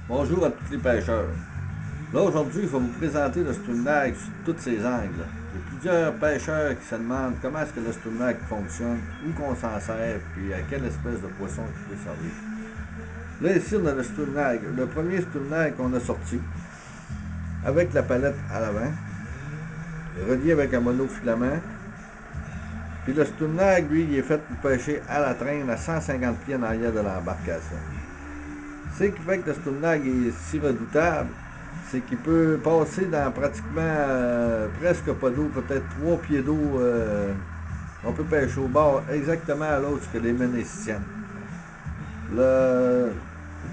Bonjour à tous les pêcheurs. Là, aujourd'hui, je vais vous présenter le Strumnag sous tous ses angles. Il y a plusieurs pêcheurs qui se demandent comment est-ce que le Strumnag fonctionne, où qu'on s'en sert, puis à quelle espèce de poisson il peut servir. Là, ici, on a le Strumnag. Le premier Strumnag qu'on a sorti, avec la palette à l'avant, relié avec un monofilament. Puis le Strumnag, lui, il est fait pour pêcher à la traîne à 150 pieds en arrière de l'embarcation. Ce qui fait que le Strumnag est si redoutable, c'est qu'il peut passer dans pratiquement presque pas d'eau, peut-être 3 pieds d'eau. On peut pêcher au bord exactement à l'autre que les ménéciennes. Le,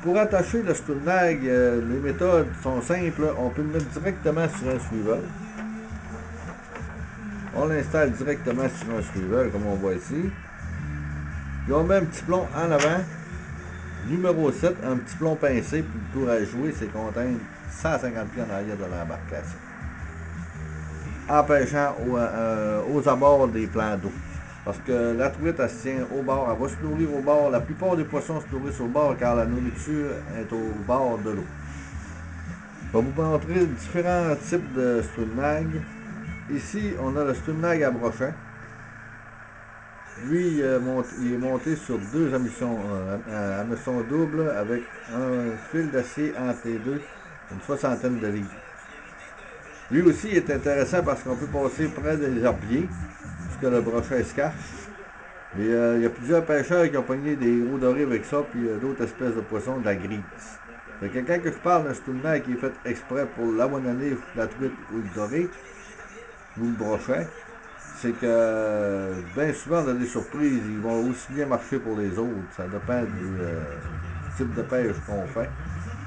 pour attacher le Strumnag, les méthodes sont simples. On peut le mettre directement sur un suiveur. On l'installe directement sur un suiveur, comme on voit ici. Puis on met un petit plomb en avant. Numéro 7, un petit plomb pincé, puis le tour à jouer, c'est qu'on atteint 150 pieds en arrière de l'embarcation. En pêchant aux abords des plans d'eau. Parce que la truite, elle se tient au bord, elle va se nourrir au bord. La plupart des poissons se nourrissent au bord car la nourriture est au bord de l'eau. Je vais vous montrer différents types de Strumnag. Ici, on a le Strumnag à brochet. Lui, il est monté sur deux hameçons doubles avec un fil d'acier entre les deux, une soixantaine de livres. Lui aussi est intéressant parce qu'on peut passer près des herbiers, puisque le brochet se cache. Et il y a plusieurs pêcheurs qui ont pogné des gros dorés avec ça, puis d'autres espèces de poissons, de la grise. Fait que quand je parle d'un Strumnag qui est fait exprès pour la mononif, la truite ou le doré, ou le brochet, c'est que bien souvent on a des surprises, ils vont aussi bien marcher pour les autres. Ça dépend du type de pêche qu'on fait.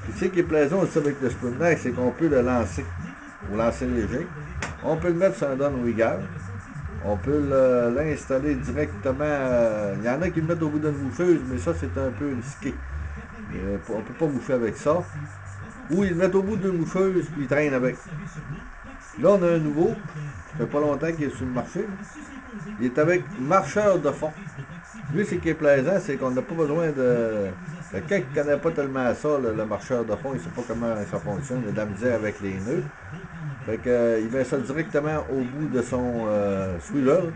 Puis ce qui est plaisant aussi avec le Strumnag, c'est qu'on peut le lancer, ou lancer léger. On peut le mettre sur un Don Wigger. On peut l'installer directement. Il y en a qui le mettent au bout d'une moucheuse, mais ça c'est un peu risqué. On ne peut pas moucher avec ça. Ou ils le mettent au bout d'une moucheuse, puis ils traînent avec. Là, on a un nouveau. Ça fait pas longtemps qu'il est sur le marché. Il est avec marcheur de fond. Lui, ce qui est plaisant, c'est qu'on n'a pas besoin de. Quelqu'un qui ne connaît pas tellement ça, le marcheur de fond, il ne sait pas comment ça fonctionne. Il a de la misère avec les nœuds. Fait que, il met ça directement au bout de son swivel.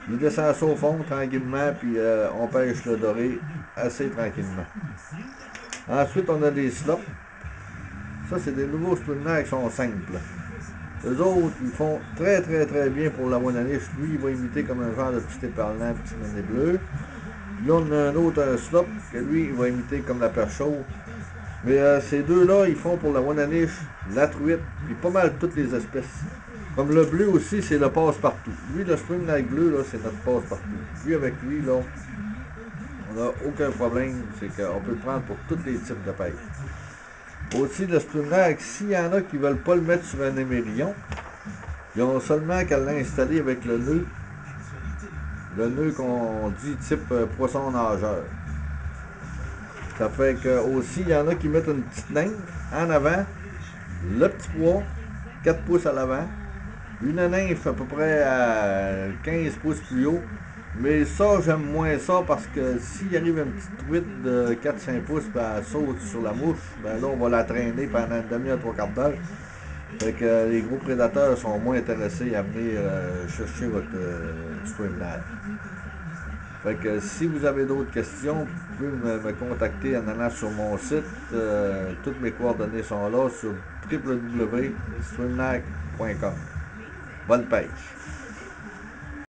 Il descend ça au fond tranquillement, puis on pêche le doré assez tranquillement. Ensuite, on a des slops. Ça, c'est des nouveaux Strumnag qui sont simples. Eux autres, ils font très très très bien pour la monaniche. Lui, il va imiter comme un genre de petit éperlant, petit menet bleu. Là, on a un autre slop que lui, il va imiter comme la perche chaude. Mais ces deux-là, ils font pour la monaniche, la truite, puis pas mal toutes les espèces. Comme le bleu aussi, c'est le passe-partout. Lui, le Strumnag bleu, là, c'est notre passe-partout. Lui, avec lui, là, on n'a aucun problème. C'est qu'on peut le prendre pour tous les types de pêche. Aussi, le Strumnag, s'il y en a qui ne veulent pas le mettre sur un émerillon, ils ont seulement qu'à l'installer avec le nœud. Le nœud qu'on dit type poisson nageur. Ça fait que aussi, il y en a qui mettent une petite nymphe en avant, le petit poids, 4 pouces à l'avant, une nymphe à peu près à 15 pouces plus haut. Mais ça, j'aime moins ça parce que s'il arrive une petite truite de 4-5 pouces et elle saute sur la mouche, ben là, on va la traîner pendant une demi-heure, 3/4 d'heure. Fait que les gros prédateurs sont moins intéressés à venir chercher votre Strumnag. Fait que si vous avez d'autres questions, vous pouvez me contacter en allant sur mon site. Toutes mes coordonnées sont là sur www.streamlag.com. Bonne pêche!